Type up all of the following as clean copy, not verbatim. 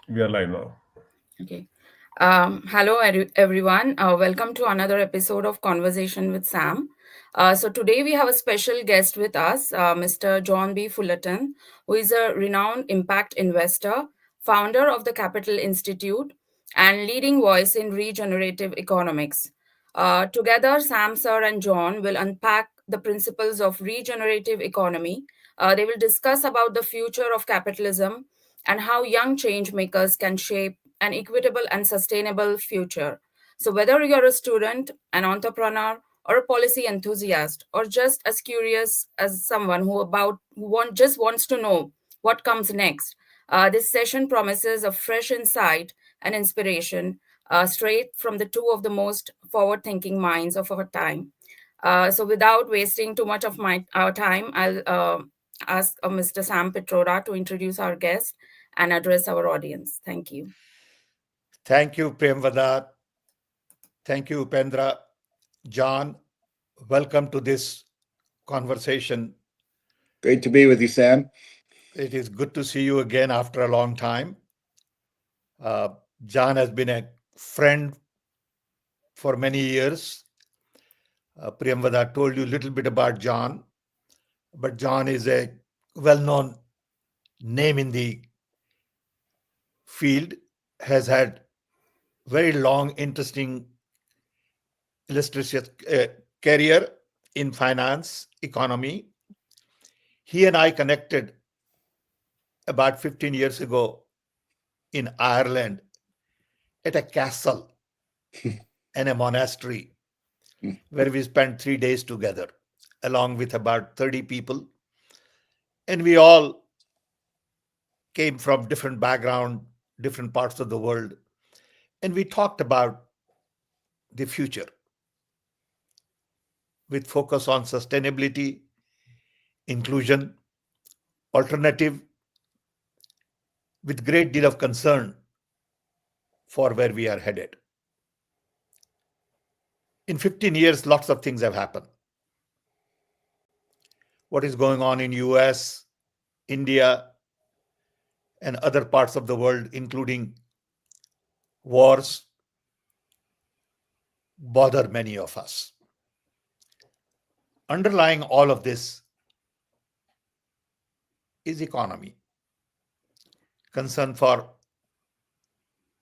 We are live now. Okay. Hello, everyone. Welcome to another episode of Conversation with Sam. So, today we have a special guest with us, Mr. John B. Fullerton, who is a renowned impact investor, founder of the Capital Institute, and leading voice in regenerative economics. Together, Sam, Sir, and John will unpack the principles of regenerative economy. They will discuss about the future of capitalism and how young change makers can shape an equitable and sustainable future. So, whether you're a student, an entrepreneur, or a policy enthusiast, or just as curious as someone just wants to know what comes next, this session promises a fresh insight and inspiration straight from the two of the most forward-thinking minds of our time. So, without wasting too much of our time, I'll ask Mr. Sam Petrora to introduce our guest and address our audience. Thank you. Thank you, Premvada. Thank you, Upendra. John, welcome to this conversation. Great to be with you, Sam. It is good to see you again after a long time. John has been a friend for many years. Premvada told you a little bit about John, but John is a well-known name in the field, has had very long, interesting, illustrious career in finance, economy. He and I connected about 15 years ago in Ireland at a castle and a monastery where we spent 3 days together, along with about 30 people. And we all came from different background, different parts of the world. And we talked about the future with focus on sustainability, inclusion, alternative, with great deal of concern for where we are headed. In 15 years, lots of things have happened. What is going on in US, India, and other parts of the world, including wars, bother many of us. Underlying all of this is economy, concern for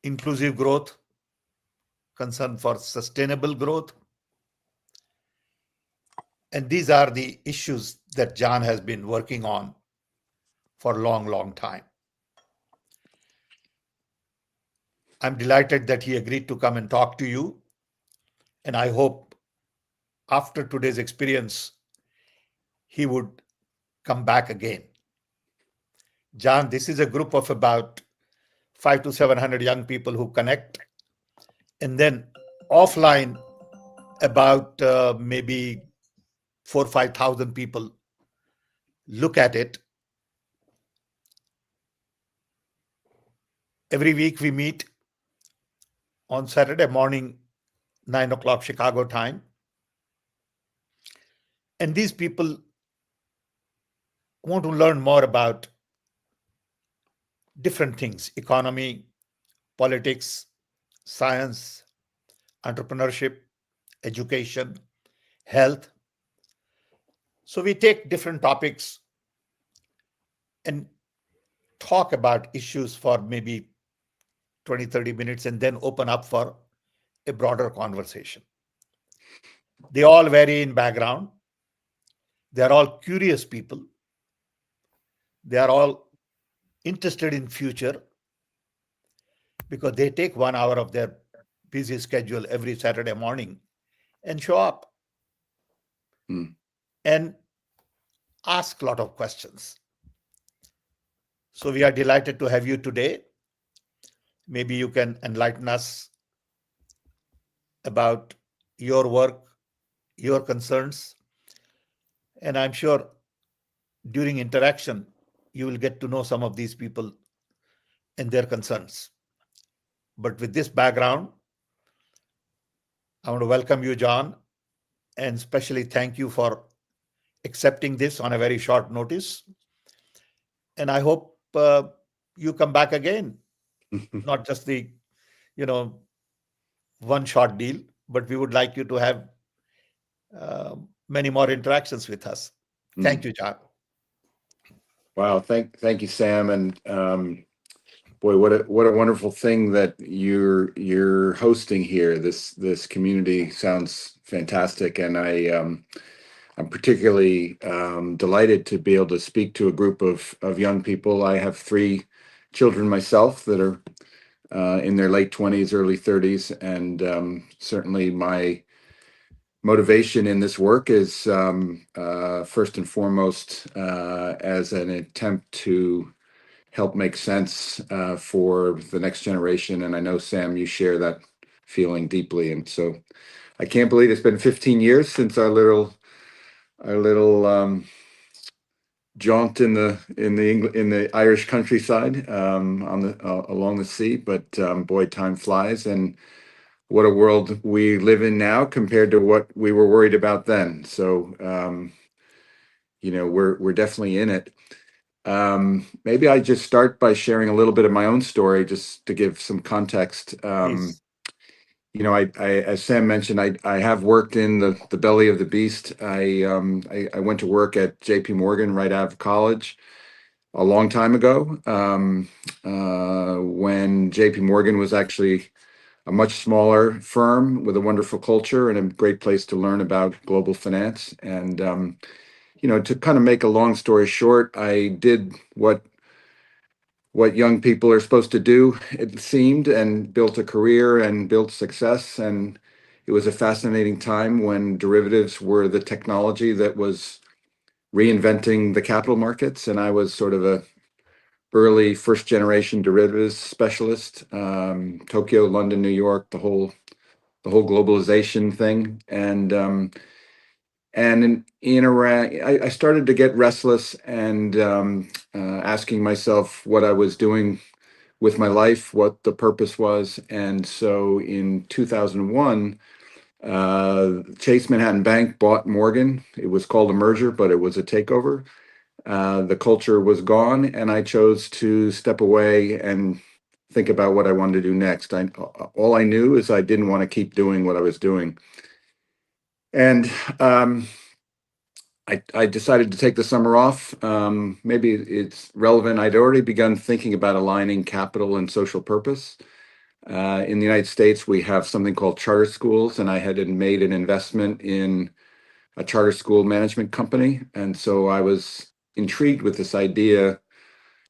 inclusive growth, concern for sustainable growth. And these are the issues that John has been working on for a long, long time. I'm delighted that he agreed to come and talk to you. And I hope after today's experience, he would come back again. John, this is a group of about 500 to 700 young people who connect. And then offline, about maybe 4,000 or 5,000 people look at it. Every week we meet on Saturday morning, 9 o'clock Chicago time. And these people want to learn more about different things: economy, politics, science, entrepreneurship, education, health. So we take different topics and talk about issues for maybe 20, 30 minutes and then open up for a broader conversation. They all vary in background. They are all curious people. They are all interested in future because they take 1 hour of their busy schedule every Saturday morning and show up and ask a lot of questions. So we are delighted to have you today. Maybe you can enlighten us about your work, your concerns. And I'm sure during interaction, you will get to know some of these people and their concerns. But with this background, I want to welcome you, John, and especially thank you for accepting this on a very short notice. And I hope you come back again. not just the, you know, one shot deal, but we would like you to have many more interactions with us. Thank you, John. Wow, thank you, Sam, and boy, what a wonderful thing that you're hosting here. This community sounds fantastic, and I'm particularly delighted to be able to speak to a group of young people. I have 3 children myself that are in their late 20s, early 30s, and certainly my motivation in this work is first and foremost as an attempt to help make sense for the next generation. And I know, Sam, you share that feeling deeply. And so I can't believe it's been 15 years since our little jaunt in the Irish countryside on the along the sea. But boy, time flies, and what a world we live in now compared to what we were worried about then. So we're definitely in it. Maybe I just start by sharing a little bit of my own story, just to give some context. Please. As Sam mentioned, I have worked in the belly of the beast. I went to work at J.P. Morgan right out of college a long time ago, when J.P. Morgan was actually a much smaller firm with a wonderful culture and a great place to learn about global finance. And to kind of make a long story short, I did what young people are supposed to do, it seemed, and built a career and built success. And it was a fascinating time when derivatives were the technology that was reinventing the capital markets. And I was sort of a early first generation derivatives specialist, Tokyo, London, New York, the whole globalization thing. And in Iraq, I started to get restless and asking myself what I was doing with my life, what the purpose was. And so in 2001, Chase Manhattan Bank bought Morgan. It was called a merger, but it was a takeover. The culture was gone, and I chose to step away and think about what I wanted to do next. All I knew is I didn't want to keep doing what I was doing. And I decided to take the summer off. Maybe it's relevant. I'd already begun thinking about aligning capital and social purpose. In the United States, we have something called charter schools, and I had made an investment in a charter school management company. And so I was intrigued with this idea,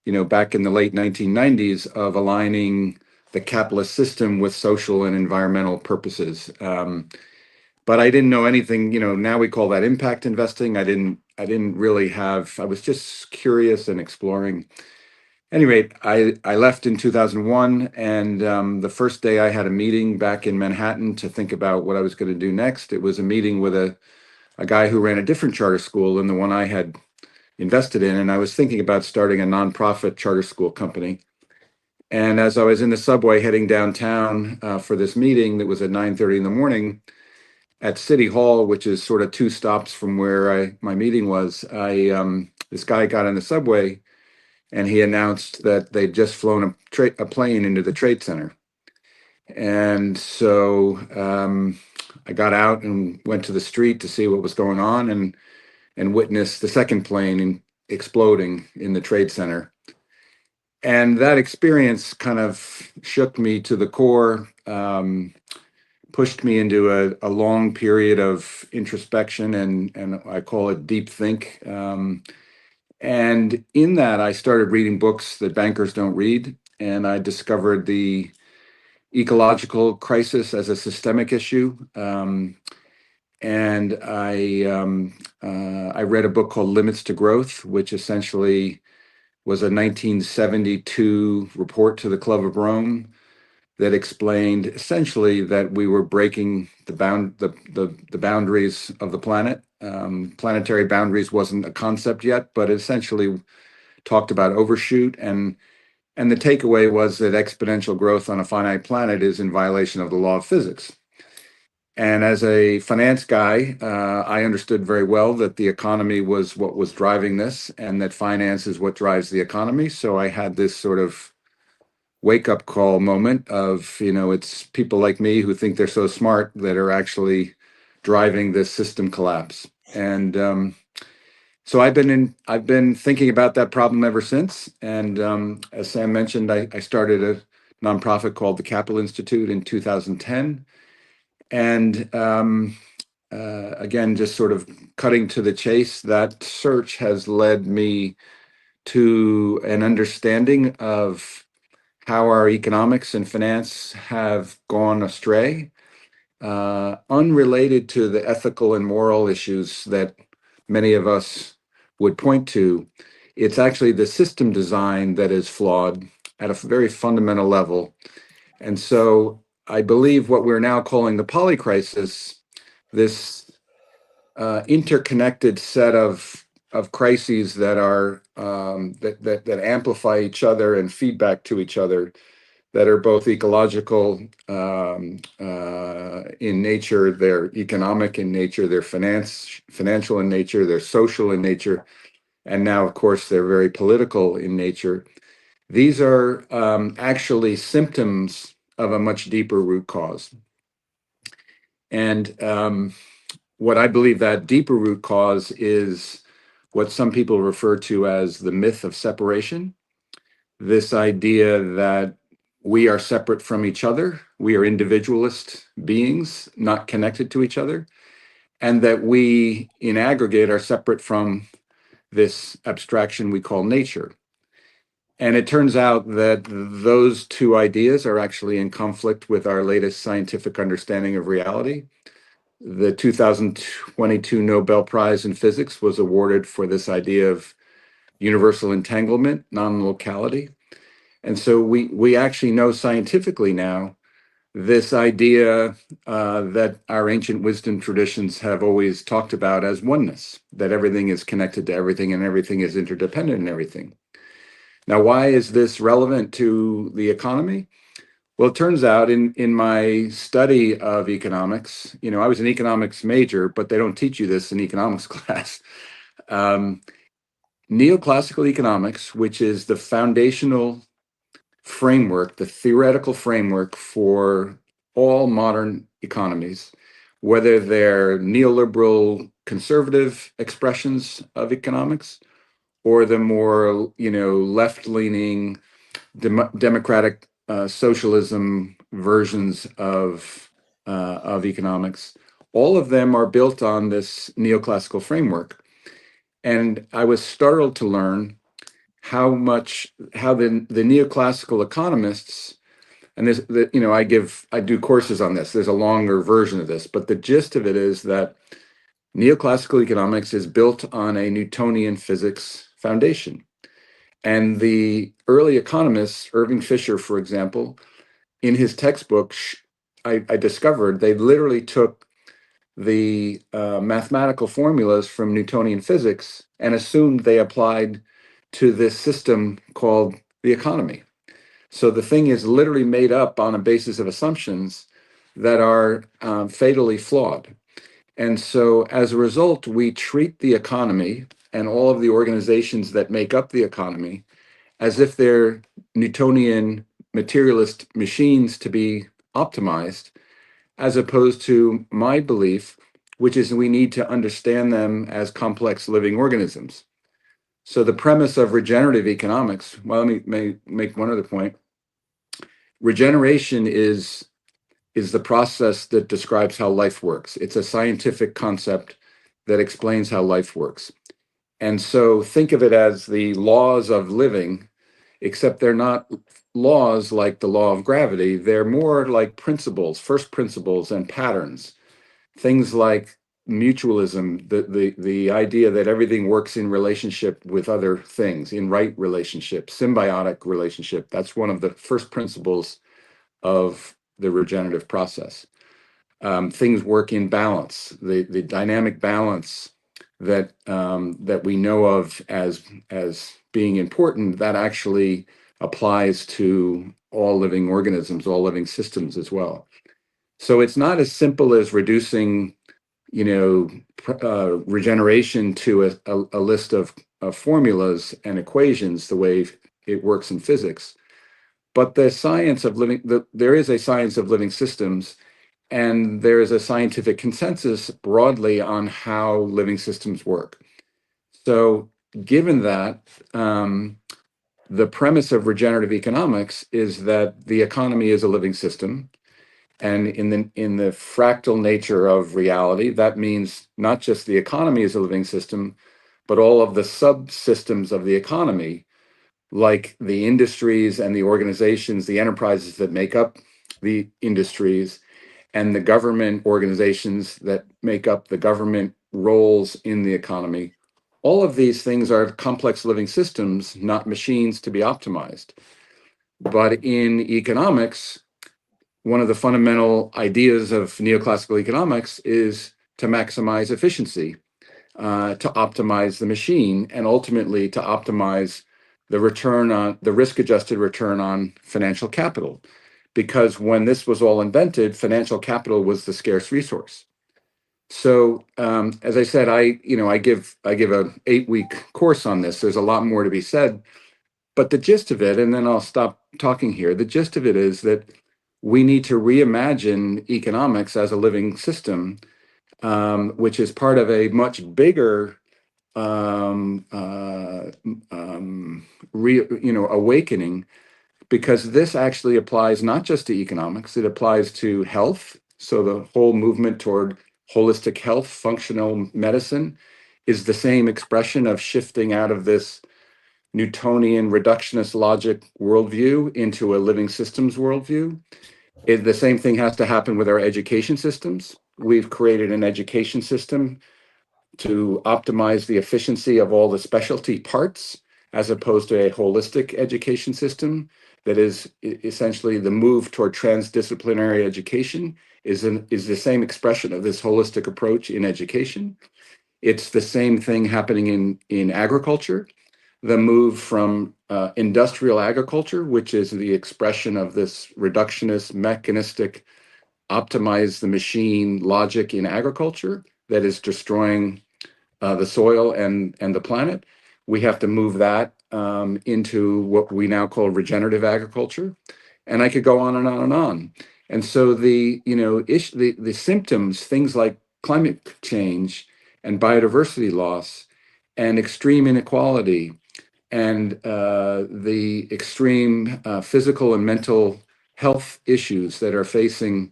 back in the late 1990s, of aligning the capitalist system with social and environmental purposes. But I didn't know anything, now we call that impact investing. I didn't really I was just curious and exploring. Anyway, I left in 2001, and the first day I had a meeting back in Manhattan to think about what I was going to do next. It was a meeting with a guy who ran a different charter school than the one I had invested in, and I was thinking about starting a nonprofit charter school company. And as I was in the subway heading downtown for this meeting that was at 9:30 in the morning, at City Hall, which is sort of 2 stops from where my meeting was, this guy got in the subway, and he announced that they'd just flown a plane into the Trade Center. And so I got out and went to the street to see what was going on, and witnessed the second plane exploding in the Trade Center. And that experience kind of shook me to the core, pushed me into a long period of introspection, and I call it deep think. And in that, I started reading books that bankers don't read, and I discovered the ecological crisis as a systemic issue. And I read a book called Limits to Growth, which essentially was a 1972 report to the Club of Rome that explained essentially that we were breaking the boundaries of the planet. Planetary boundaries wasn't a concept yet, but essentially talked about overshoot, and the takeaway was that exponential growth on a finite planet is in violation of the law of physics. And as a finance guy, I understood very well that the economy was what was driving this, and that finance is what drives the economy. So I had this sort of wake-up call moment of, it's people like me who think they're so smart that are actually driving this system collapse. And so I've been thinking about that problem ever since. And as Sam mentioned, I started a nonprofit called the Capital Institute in 2010. And again, just sort of cutting to the chase, that search has led me to an understanding of how our economics and finance have gone astray, unrelated to the ethical and moral issues that many of us would point to. It's actually the system design that is flawed at a very fundamental level. And so I believe what we're now calling the polycrisis, this interconnected set of crises that are that amplify each other and feedback to each other, that are both ecological in nature, they're economic in nature, they're financial in nature, they're social in nature, and now, of course, they're very political in nature. These are actually symptoms of a much deeper root cause. And what I believe that deeper root cause is what some people refer to as the myth of separation. This idea that we are separate from each other, we are individualist beings, not connected to each other, and that we, in aggregate, are separate from this abstraction we call nature. And it turns out that those two ideas are actually in conflict with our latest scientific understanding of reality. The 2022 Nobel Prize in Physics was awarded for this idea of universal entanglement, non-locality. And so we actually know scientifically now this idea that our ancient wisdom traditions have always talked about as oneness, that everything is connected to everything and everything is interdependent in everything. Now, why is this relevant to the economy? Well, it turns out in my study of economics, I was an economics major, but they don't teach you this in economics class. Neoclassical economics, which is the foundational framework, the theoretical framework for all modern economies, whether they're neoliberal conservative expressions of economics or the more, left-leaning democratic socialism versions of economics. All of them are built on this neoclassical framework. And I was startled to learn how the neoclassical economists, and this, I do courses on this. There's a longer version of this, but the gist of it is that neoclassical economics is built on a Newtonian physics foundation. And the early economists, Irving Fisher, for example, in his textbook, I discovered they literally took the mathematical formulas from Newtonian physics and assumed they applied to this system called the economy. So the thing is literally made up on a basis of assumptions that are fatally flawed. And so as a result, we treat the economy and all of the organizations that make up the economy as if they're Newtonian materialist machines to be optimized, as opposed to my belief, which is we need to understand them as complex living organisms. So the premise of regenerative economics, well, let me make one other point. Regeneration is the process that describes how life works. It's a scientific concept that explains how life works. And so think of it as the laws of living, except they're not laws like the law of gravity. They're more like principles, first principles and patterns. Things like mutualism, the idea that everything works in relationship with other things, in right relationship, symbiotic relationship. That's one of the first principles of the regenerative process. Things work in balance, the dynamic balance that we know of as being important, that actually applies to all living organisms, all living systems as well. So it's not as simple as reducing, regeneration to a list of formulas and equations the way it works in physics. But the science of living, there is a science of living systems, and there is a scientific consensus broadly on how living systems work. So, given that, the premise of regenerative economics is that the economy is a living system, and in the fractal nature of reality, that means not just the economy is a living system, but all of the subsystems of the economy, like the industries and the organizations, the enterprises that make up the industries, and the government organizations that make up the government roles in the economy. All of these things are complex living systems, not machines to be optimized. But in economics, one of the fundamental ideas of neoclassical economics is to maximize efficiency, to optimize the machine, and ultimately to optimize the risk adjusted return on financial capital. Because when this was all invented, financial capital was the scarce resource. So, as I said, I give a 8-week course on this. There's a lot more to be said, but the gist of it, and then I'll stop talking here. The gist of it is that we need to reimagine economics as a living system, which is part of a much bigger um, uh, awakening, because this actually applies not just to economics, it applies to health. So the whole movement toward holistic health, functional medicine, is the same expression of shifting out of this Newtonian reductionist logic worldview into a living systems worldview. The same thing has to happen with our education systems. We've created an education system to optimize the efficiency of all the specialty parts, as opposed to a holistic education system that is essentially the move toward transdisciplinary education is the same expression of this holistic approach in education. It's the same thing happening in agriculture. The move from industrial agriculture, which is the expression of this reductionist, mechanistic, optimize the machine logic in agriculture that is destroying the soil and the planet. We have to move that into what we now call regenerative agriculture, and I could go on and on and on. And so the symptoms, things like climate change and biodiversity loss and extreme inequality and the extreme physical and mental health issues that are facing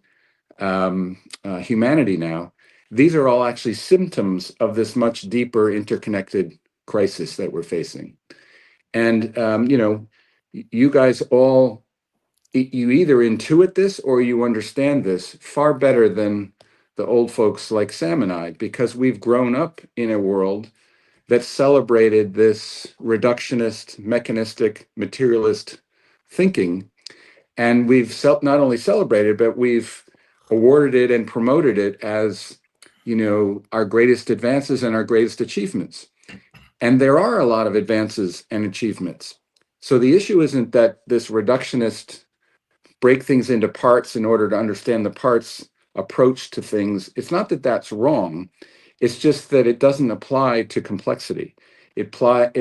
humanity now, these are all actually symptoms of this much deeper interconnected crisis that we're facing. And, you guys all, you either intuit this or you understand this far better than the old folks like Sam and I, because we've grown up in a world that celebrated this reductionist, mechanistic, materialist thinking. And we've not only celebrated, but we've awarded it and promoted it as, our greatest advances and our greatest achievements. And there are a lot of advances and achievements. So the issue isn't that this reductionist break things into parts in order to understand the parts approach to things. It's not that that's wrong. It's just that it doesn't apply to complexity. It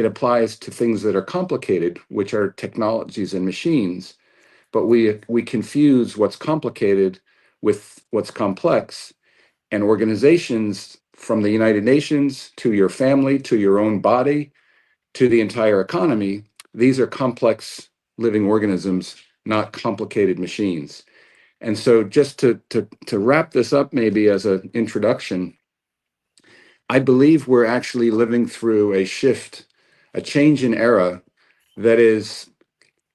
applies to things that are complicated, which are technologies and machines. But we confuse what's complicated with what's complex. And organizations, from the United Nations to your family, to your own body, to the entire economy, these are complex living organisms, not complicated machines. And so just to wrap this up, maybe as an introduction, I believe we're actually living through a shift, a change in era that is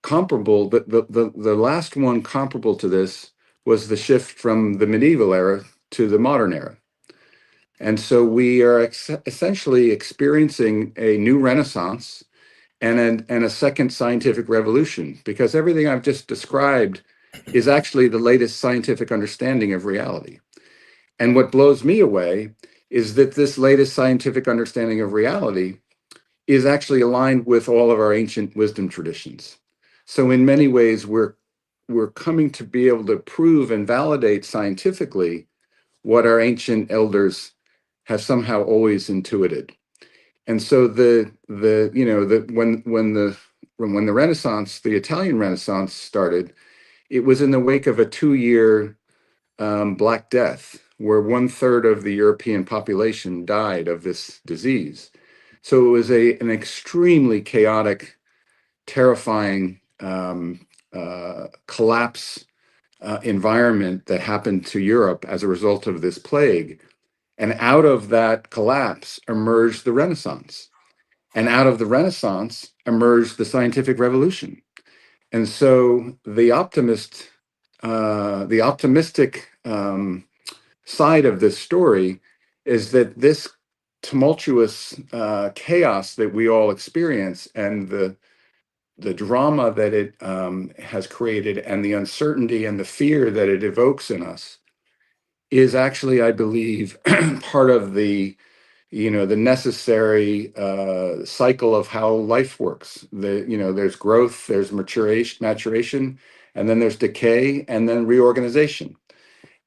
comparable. The last one comparable to this was the shift from the medieval era to the modern era. And so we are essentially experiencing a new renaissance and a second scientific revolution, because everything I've just described is actually the latest scientific understanding of reality. And what blows me away is that this latest scientific understanding of reality is actually aligned with all of our ancient wisdom traditions. So in many ways, we're coming to be able to prove and validate scientifically what our ancient elders have somehow always intuited. And so when the when the Renaissance, the Italian Renaissance started, it was in the wake of a 2-year Black Death, where 1/3 of the European population died of this disease. So it was an extremely chaotic, terrifying collapse environment that happened to Europe as a result of this plague. And out of that collapse emerged the Renaissance. And out of the Renaissance emerged the scientific revolution. And so the optimistic side of this story is that this tumultuous chaos that we all experience, and the drama that it has created, and the uncertainty and the fear that it evokes in us, is actually, I believe, part of the necessary cycle of how life works. There's growth, there's maturation, and then there's decay, and then reorganization.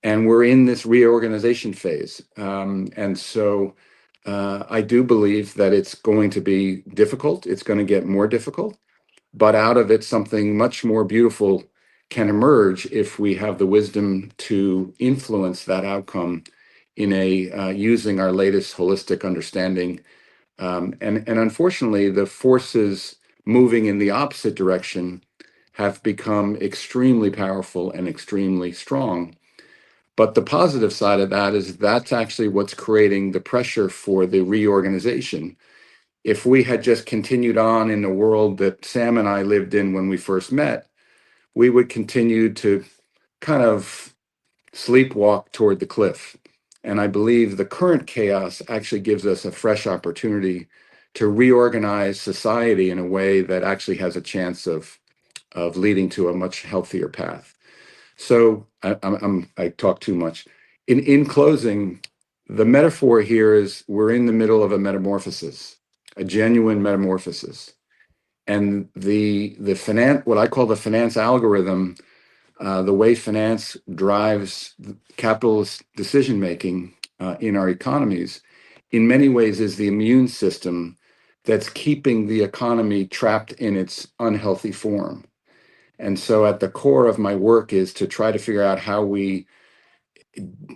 And we're in this reorganization phase. And so I do believe that it's going to be difficult. It's going to get more difficult, but out of it, something much more beautiful can emerge if we have the wisdom to influence that outcome in using our latest holistic understanding. And unfortunately, the forces moving in the opposite direction have become extremely powerful and extremely strong. But the positive side of that is that's actually what's creating the pressure for the reorganization. If we had just continued on in the world that Sam and I lived in when we first met, we would continue to kind of sleepwalk toward the cliff. And I believe the current chaos actually gives us a fresh opportunity to reorganize society in a way that actually has a chance of leading to a much healthier path. So I talk too much. In closing, the metaphor here is we're in the middle of a metamorphosis, a genuine metamorphosis, and what I call the finance algorithm, the way finance drives capitalist decision making in our economies, in many ways is the immune system that's keeping the economy trapped in its unhealthy form. And so at the core of my work is to try to figure out how we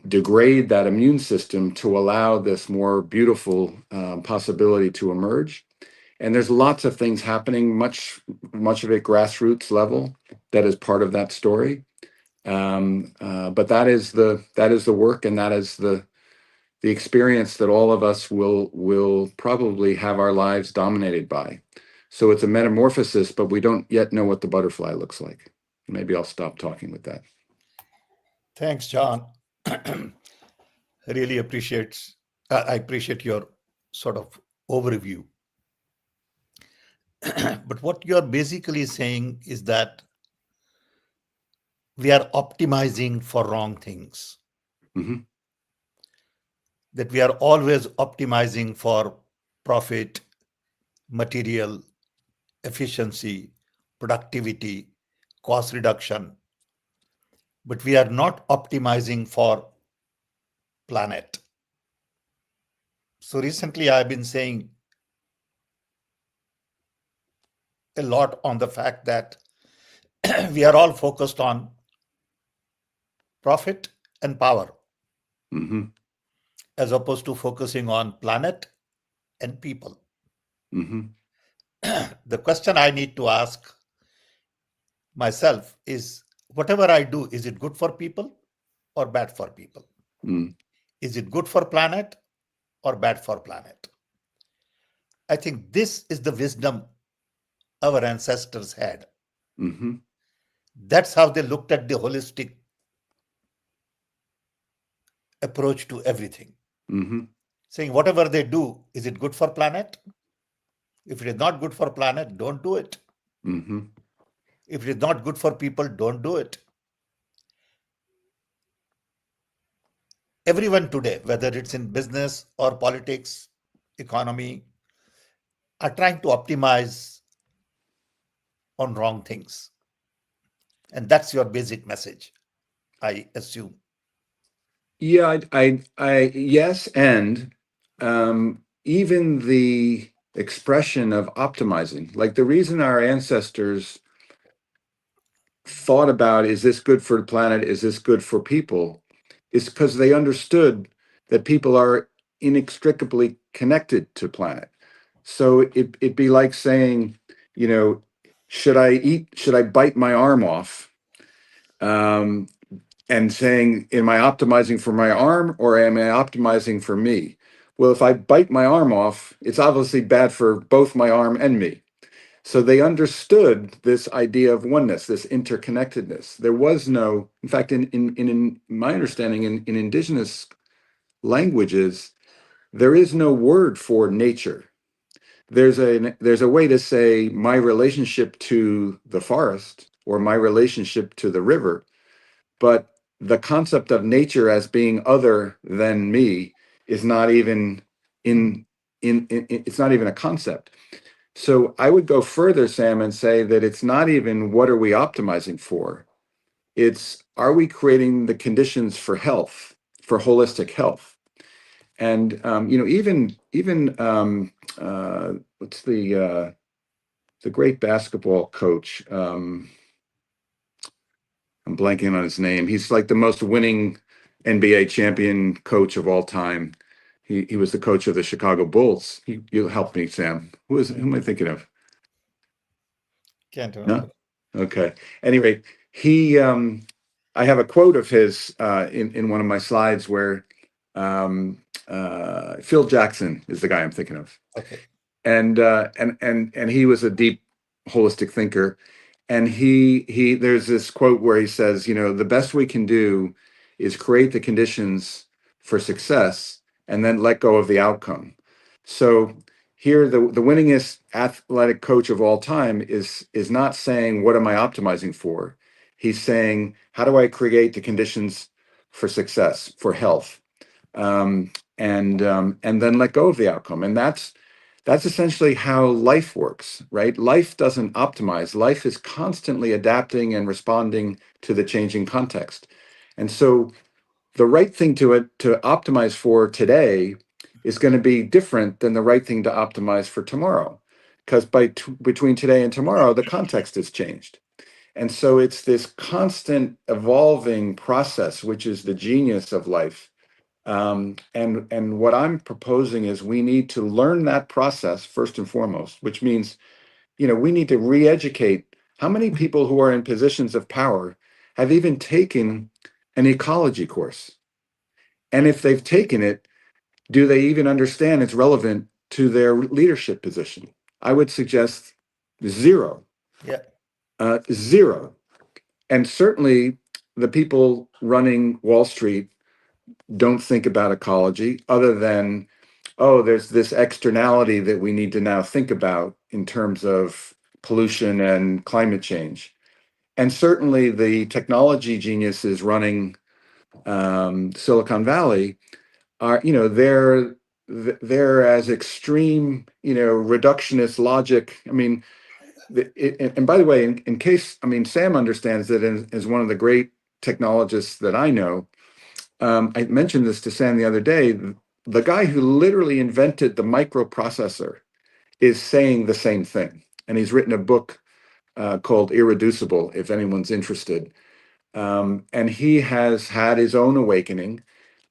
degrade that immune system to allow this more beautiful possibility to emerge. And there's lots of things happening, much of it grassroots level, that is part of that story. But that is the work, and that is the experience that all of us will probably have our lives dominated by. So it's a metamorphosis, but we don't yet know what the butterfly looks like. Maybe I'll stop talking with that. Thanks, John. Really I appreciate your sort of overview. But what you're basically saying is that we are optimizing for wrong things. Mm-hmm. That we are always optimizing for profit, material, efficiency, productivity, cost reduction, but we are not optimizing for planet. So recently I've been saying a lot on the fact that we are all focused on profit and power, Mm-hmm. as opposed to focusing on planet and people. Mm-hmm. The question I need to ask myself is, whatever I do, is it good for people or bad for people? Mm. Is it good for planet or bad for planet? I think this is the wisdom our ancestors had. Mm-hmm. That's how they looked at the holistic approach to everything. Mm-hmm. Saying whatever they do, is it good for planet? If it is not good for planet, don't do it. Mm-hmm. If it is not good for people, don't do it. Everyone today, whether it's in business or politics, economy, are trying to optimize on wrong things. And that's your basic message, I assume. Yeah, I yes, and even expression of optimizing. Like the reason our ancestors thought about, is this good for the planet? Is this good for people? Is because they understood that people are inextricably connected to planet. So it'd be like saying, you know, should I bite my arm off? Um, and saying, am I optimizing for my arm or am I optimizing for me? Well, if I bite my arm off, it's obviously bad for both my arm and me. So they understood this idea of oneness, this interconnectedness. There was no, in fact, in my understanding, in indigenous languages, there is no word for nature. There's a way to say my relationship to the forest or my relationship to the river, but the concept of nature as being other than me is not even in it's not even a concept. So I would go further, Sam, and say that it's not even what are we optimizing for? It's, are we creating the conditions for health, for holistic health? And what's the great basketball coach? I'm blanking on his name. He's like the most winning NBA champion coach of all time. He was the coach of the Chicago Bulls. You'll help me, Sam. Who am I thinking of? Can't No? remember. Okay. Anyway, he I have a quote of his in one of my slides where Phil Jackson is the guy I'm thinking of. Okay. And he was a deep holistic thinker. And he there's this quote where he says, you know, the best we can do is create the conditions for success and then let go of the outcome. So here, the winningest athletic coach of all time is not saying, what am I optimizing for? He's saying, how do I create the conditions for success, for health, and then let go of the outcome? And that's essentially how life works, right? Life doesn't optimize. Life is constantly adapting and responding to the changing context. And so the right thing to optimize for today is going to be different than the right thing to optimize for tomorrow, because between today and tomorrow, the context has changed. And so it's this constant evolving process, which is the genius of life. And what I'm proposing is we need to learn that process first and foremost, which means, you know, we need to re-educate. How many people who are in positions of power have even taken an ecology course? And if they've taken it, do they even understand it's relevant to their leadership position? I would suggest zero. Yeah. Zero. And certainly the people running Wall Street don't think about ecology other than, oh, there's this externality that we need to now think about in terms of pollution and climate change. And certainly the technology geniuses running Silicon Valley are, you know, they're as extreme, you know, reductionist logic. I mean, and by the way, in case, I mean, Sam understands that as one of the great technologists that I know. I mentioned this to Sam the other day. The guy who literally invented the microprocessor is saying the same thing. And he's written a book called Irreducible, if anyone's interested. And he has had his own awakening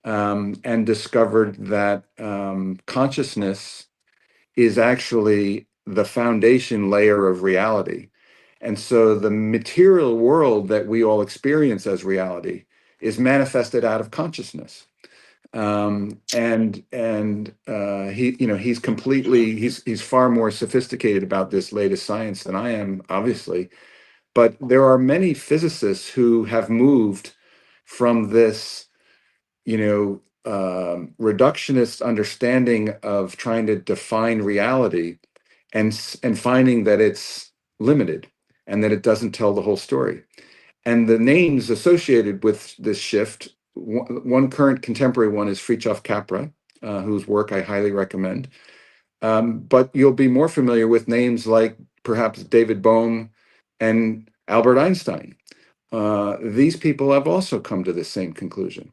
and discovered that consciousness is actually the foundation layer of reality. And so the material world that we all experience as reality is manifested out of consciousness. He, you know, he's far more sophisticated about this latest science than I am, obviously. But there are many physicists who have moved from this, you know, reductionist understanding of trying to define reality and finding that it's limited and that it doesn't tell the whole story. And the names associated with this shift, one current contemporary one is Fritjof Capra, whose work I highly recommend. But you'll be more familiar with names like perhaps David Bohm and Albert Einstein. These people have also come to the same conclusion.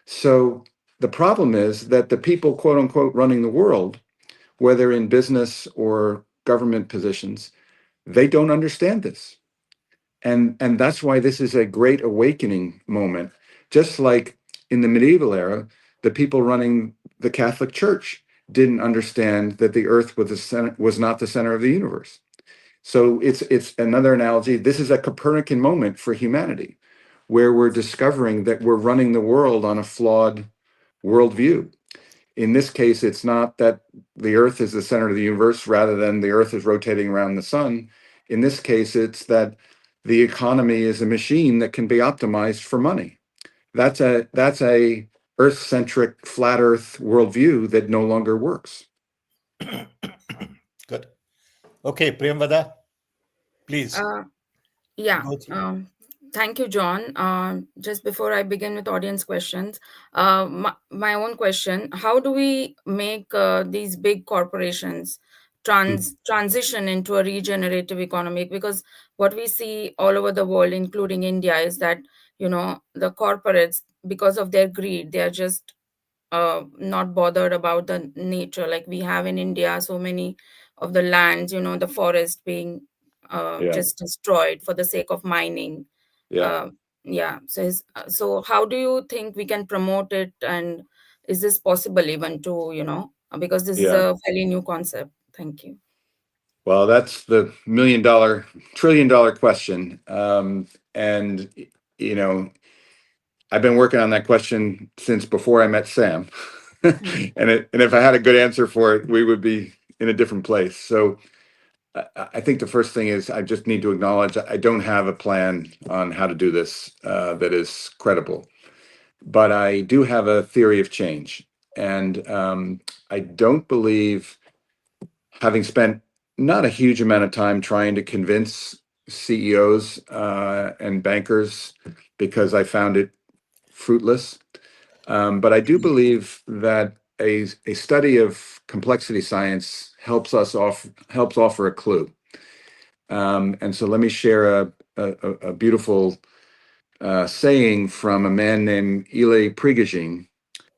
So the problem is that the people, quote unquote, running the world whether in business or government positions, they don't understand this. And that's why this is a great awakening moment. Just like in the medieval era, the people running the Catholic Church didn't understand that the earth was not the center of the universe. So it's another analogy. This is a Copernican moment for humanity, where we're discovering that we're running the world on a flawed worldview. In this case, it's not that the earth is the center of the universe rather than the earth is rotating around the sun. In this case, it's that the economy is a machine that can be optimized for money. That's a earth-centric, flat earth worldview that no longer works. Good. Okay, Priyamvada, please Yeah. go through. Thank you, John. Just before I begin with audience questions, my own question: how do we make these big corporations transition into a regenerative economy? Because what we see all over the world, including India, is that the corporates, because of their greed, they are just not bothered about the nature. Like we have in India, so many of the lands, the forest being Yeah, just destroyed for the sake of mining. yeah, uh, yeah, so how do you think we can promote it, and is this possible even to because this is yeah. a fairly new concept? Thank you. Well, that's the $1 million, $1 trillion question. And you know, I've been working on that question since before I met Sam. Mm. And if I had a good answer for it, we would be in a different place. So I think the first thing is I just need to acknowledge I don't have a plan on how to do this that is credible, but I do have a theory of change. And I don't believe, having spent not a huge amount of time trying to convince CEOs and bankers, because I found it fruitless. But I do believe that a study of complexity science helps offer a clue. And so let me share a beautiful saying from a man named Ile Prigogine,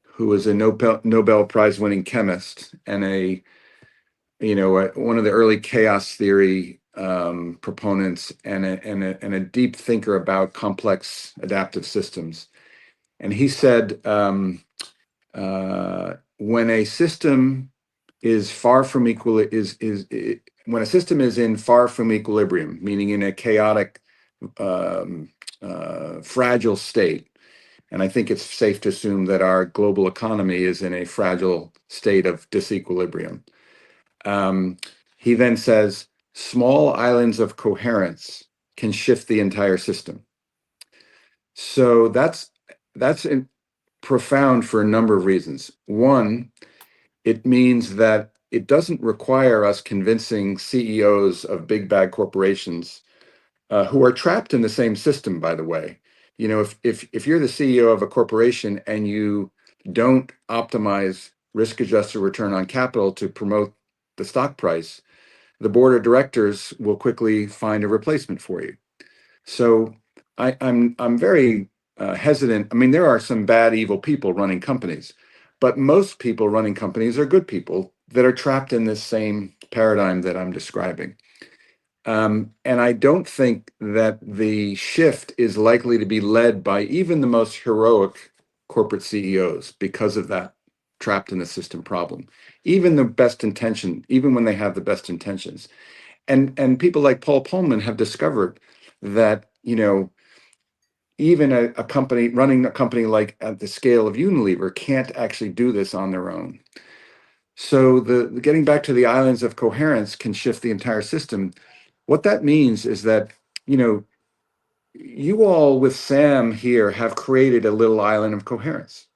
who was a Nobel Prize winning chemist and one of the early chaos theory proponents, and a deep thinker about complex adaptive systems. And he said, when a system is far from when a system is in far from equilibrium, meaning in a chaotic, um, fragile state, and I think it's safe to assume that our global economy is in a fragile state of disequilibrium. Um, he then says, small islands of coherence can shift the entire system. So that's profound for a number of reasons. One, it means that it doesn't require us convincing CEOs of big bad corporations, who are trapped in the same system, by the way. If you're the CEO of a corporation and you don't optimize risk adjusted return on capital to promote the stock price, the board of directors will quickly find a replacement for you. So I'm very hesitant. I mean, there are some bad, evil people running companies, but most people running companies are good people that are trapped in this same paradigm that I'm describing. And I don't think that the shift is likely to be led by even the most heroic corporate CEOs because of that trapped in the system problem. Even the best intention, even when they have the best intentions. And people like Paul Pullman have discovered that, even a company running a company like at the scale of Unilever can't actually do this on their own. So the getting back to the islands of coherence can shift the entire system. What that means is that, you know, you all with Sam here have created a little island of coherence.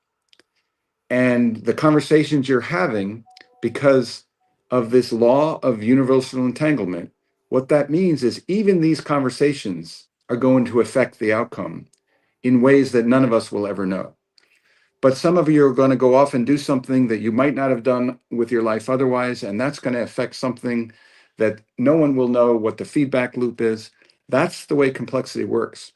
And the conversations you're having, because of this law of universal entanglement, what that means is even these conversations are going to affect the outcome in ways that none of us will ever know. But some of you are going to go off and do something that you might not have done with your life otherwise, and that's going to affect something that no one will know what the feedback loop is. That's the way complexity works.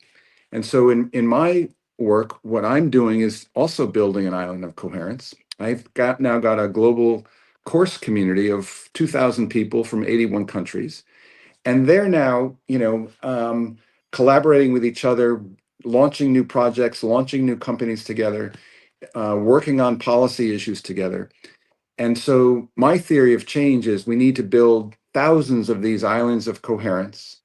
And so in my work, what I'm doing is also building an island of coherence. I've now got a global course community of 2,000 people from 81 countries. And they're now, collaborating with each other, launching new projects, launching new companies together, working on policy issues together. And so my theory of change is we need to build thousands of these islands of coherence,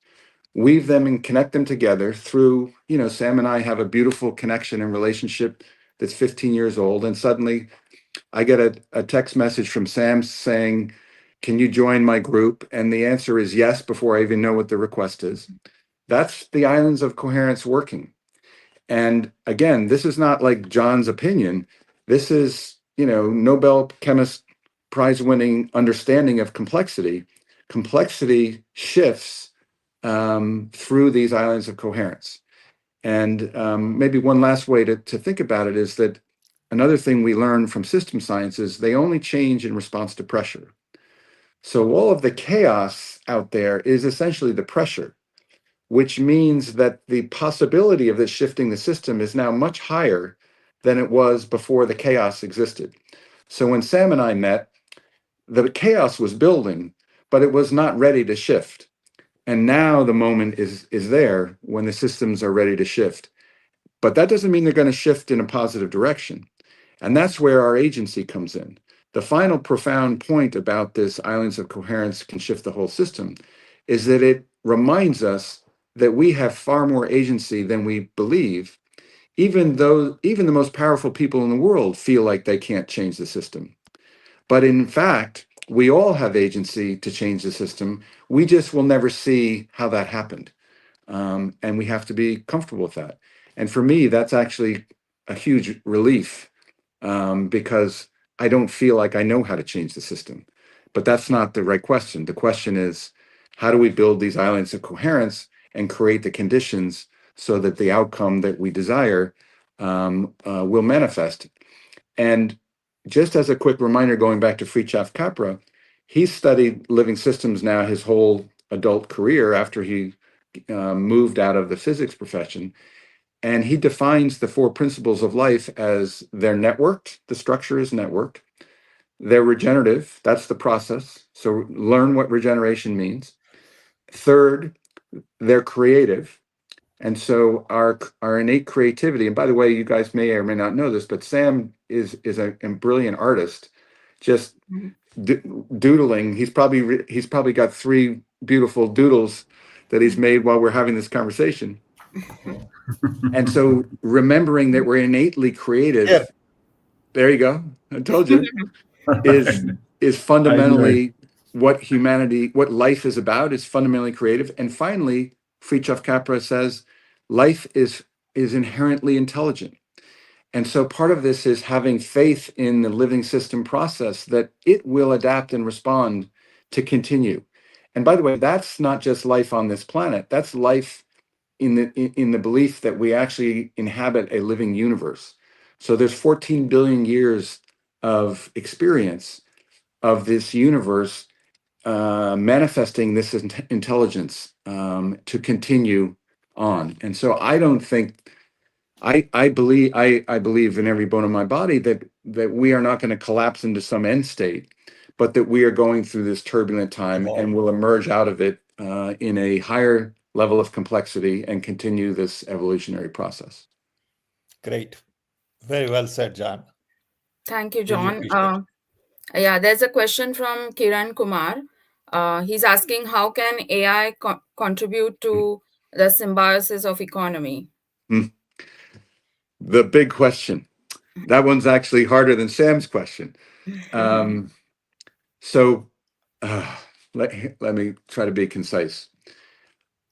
weave them and connect them together through, Sam and I have a beautiful connection and relationship that's 15 years old. And suddenly I get a text message from Sam saying, can you join my group? And the answer is yes, before I even know what the request is. That's the islands of coherence working. And again, this is not like John's opinion. This is, Nobel chemist prize winning understanding of complexity. Complexity shifts through these islands of coherence. And maybe one last way to think about it is that another thing we learn from system science is they only change in response to pressure. So all of the chaos out there is essentially the pressure, which means that the possibility of this shifting the system is now much higher than it was before the chaos existed. So when Sam and I met, the chaos was building, but it was not ready to shift. And now the moment is there when the systems are ready to shift. But that doesn't mean they're going to shift in a positive direction. And that's where our agency comes in. The final profound point about this islands of coherence can shift the whole system is that it reminds us that we have far more agency than we believe, even though even the most powerful people in the world feel like they can't change the system. But in fact, we all have agency to change the system. We just will never see how that happened. And we have to be comfortable with that. And for me, that's actually a huge relief because I don't feel like I know how to change the system. But that's not the right question. The question is, how do we build these islands of coherence and create the conditions so that the outcome that we desire will manifest? And just as a quick reminder, going back to Fritjof Capra, he's studied living systems now his whole adult career after he moved out of the physics profession. And he defines the four principles of life as they're networked, the structure is networked. They're regenerative, that's the process. So learn what regeneration means. Third, they're creative. And so our innate creativity, and by the way, you guys may or may not know this, but Sam is a brilliant artist, just doodling. He's probably got three beautiful doodles that he's made while we're having this conversation. And so remembering that we're innately creative, Yeah. there you go. I told you, is fundamentally what life is about, is fundamentally creative. And finally, Fritjof Capra says, life is inherently intelligent. And so part of this is having faith in the living system process that it will adapt and respond to continue. And by the way, that's not just life on this planet. That's life in the belief that we actually inhabit a living universe. So there's 14 billion years of experience of this universe manifesting this intelligence to continue on. And so I don't think I believe in every bone of my body that we are not going to collapse into some end state, but that we are going through this turbulent time and will emerge out of it in a higher level of complexity and continue this evolutionary process. Great. Very well said, John. Thank you, Really John. appreciate it. Yeah, there's a question from Kiran Kumar. He's asking, how can AI contribute to the symbiosis of economy? The big question. That one's actually harder than Sam's question. So let me try to be concise.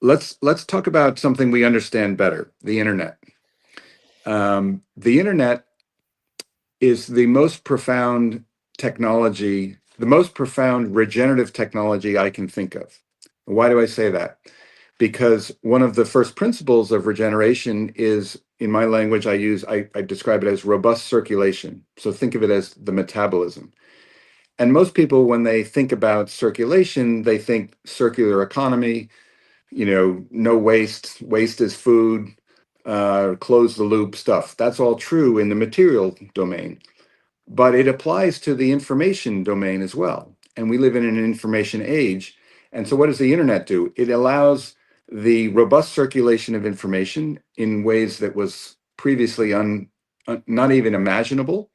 Let's talk about something we understand better, the internet. The internet is the most profound technology, the most profound regenerative technology I can think of. Why do I say that? Because one of the first principles of regeneration is, in my language, I describe it as robust circulation. So think of it as the metabolism. And most people, when they think about circulation, they think circular economy, no waste, waste is food, close the loop stuff. That's all true in the material domain. but it applies to the information domain as well. And we live in an information age. And so what does the internet do? It allows the robust circulation of information in ways that was previously not even imaginable.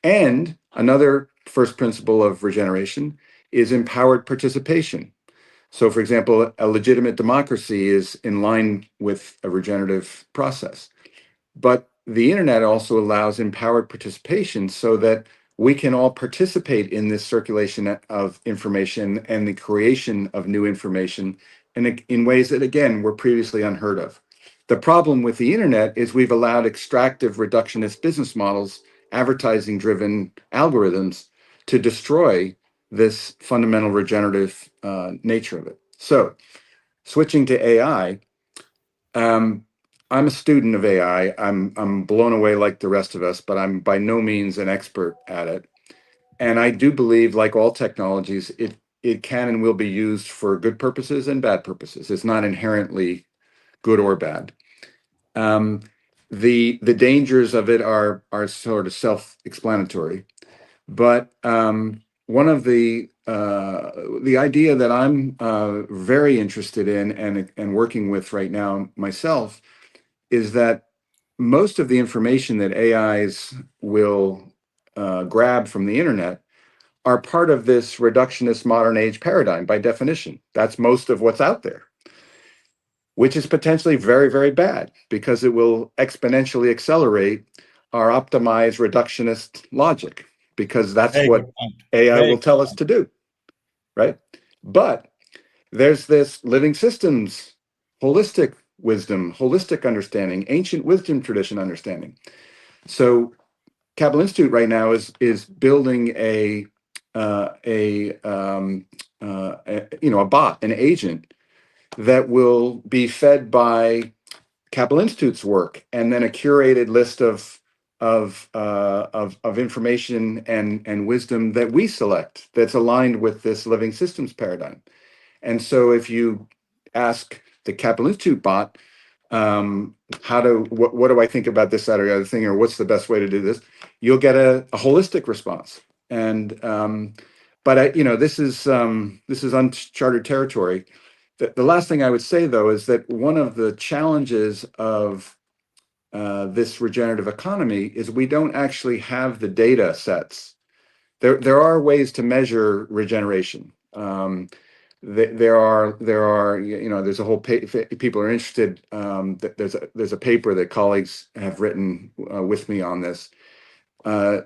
And another first principle of regeneration is empowered participation. So, for example, a legitimate democracy is in line with a regenerative process. But the internet also allows empowered participation so that we can all participate in this circulation of information and the creation of new information in ways that, again, were previously unheard of. The problem with the internet is we've allowed extractive reductionist business models, advertising driven algorithms to destroy this fundamental regenerative nature of it. So, switching to AI, I'm a student of AI. I'm blown away like the rest of us, but I'm by no means an expert at it. And I do believe, like all technologies, it can and will be used for good purposes and bad purposes. It's not inherently good or bad. Um, the dangers of it are sort of self-explanatory, but one of the idea that I'm very interested in and working with right now myself is that most of the information that AIs will grab from the internet are part of this reductionist modern age paradigm by definition. That's most of what's out there, which is potentially very, very bad because it will exponentially accelerate our optimized reductionist logic, because that's Very good what point. AI Very will good tell us point. to do, right? But there's this living systems, holistic understanding, ancient wisdom tradition understanding. So Capital Institute right now is building a bot, an agent that will be fed by Capital Institute's work, and then a curated list of information and wisdom that we select that's aligned with this living systems paradigm. And so if you ask the Capital Institute bot, what do I think about this, that, or the other thing, or what's the best way to do this, you'll get a holistic response. And this is uncharted territory. The last thing I would say, though, is that one of the challenges of this regenerative economy is we don't actually have the data sets. There are ways to measure regeneration. There's a whole people are interested. There's a paper that colleagues have written with me on this.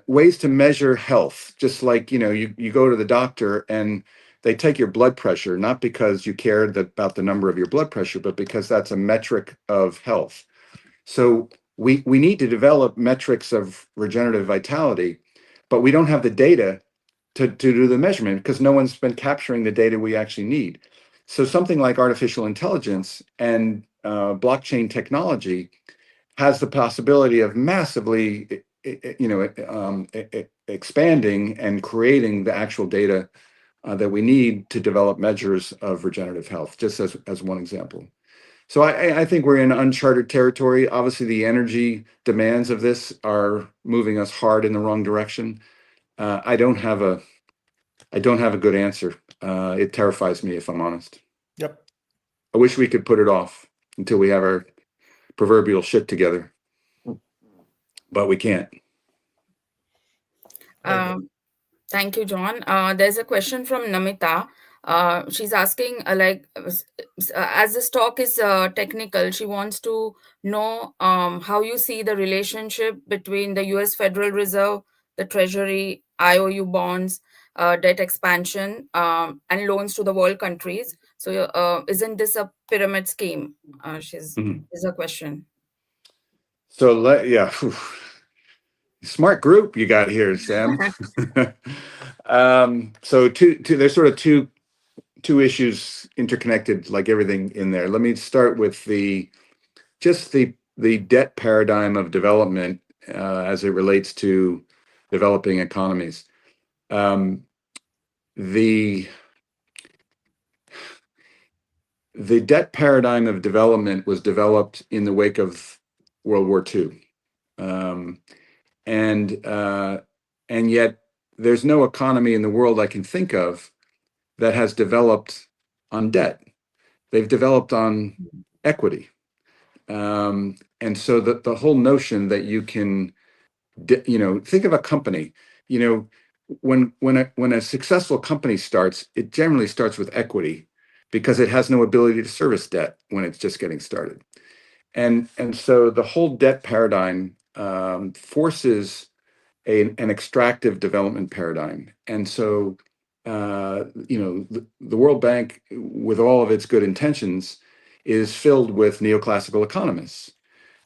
Ways to measure health, just like you go to the doctor and they take your blood pressure, not because you cared about the number of your blood pressure, but because that's a metric of health. So we need to develop metrics of regenerative vitality, but we don't have the data to do the measurement because no one's been capturing the data we actually need. So something like artificial intelligence and blockchain technology has the possibility of massively, expanding and creating the actual data that we need to develop measures of regenerative health, just as one example. So I think we're in uncharted territory. Obviously, the energy demands of this are moving us hard in the wrong direction. I don't have a good answer. It terrifies me, if I'm honest. Yep. I wish we could put it off until we have our proverbial shit together, but we can't. Very good. Um, Thank you, John. There's a question from Namita. She's asking, as this talk is technical, she wants to know how you see the relationship between the U.S. Federal Reserve, the Treasury, IOU bonds, debt expansion, and loans to the world countries. So, isn't this a pyramid scheme? Mhm. Is a question. So yeah, smart group you got here, Sam. So there's sort of two issues interconnected, like everything in there. Let me start with the debt paradigm of development as it relates to developing economies. Um, the the debt paradigm of development was developed in the wake of World War II, and And yet there's no economy in the world I can think of that has developed on debt. They've developed on equity. And so the whole notion that you can, think of a company, you know, when a successful company starts, it generally starts with equity because it has no ability to service debt when it's just getting started. And so the whole debt paradigm forces an extractive development paradigm. And so, the World Bank, with all of its good intentions, is filled with neoclassical economists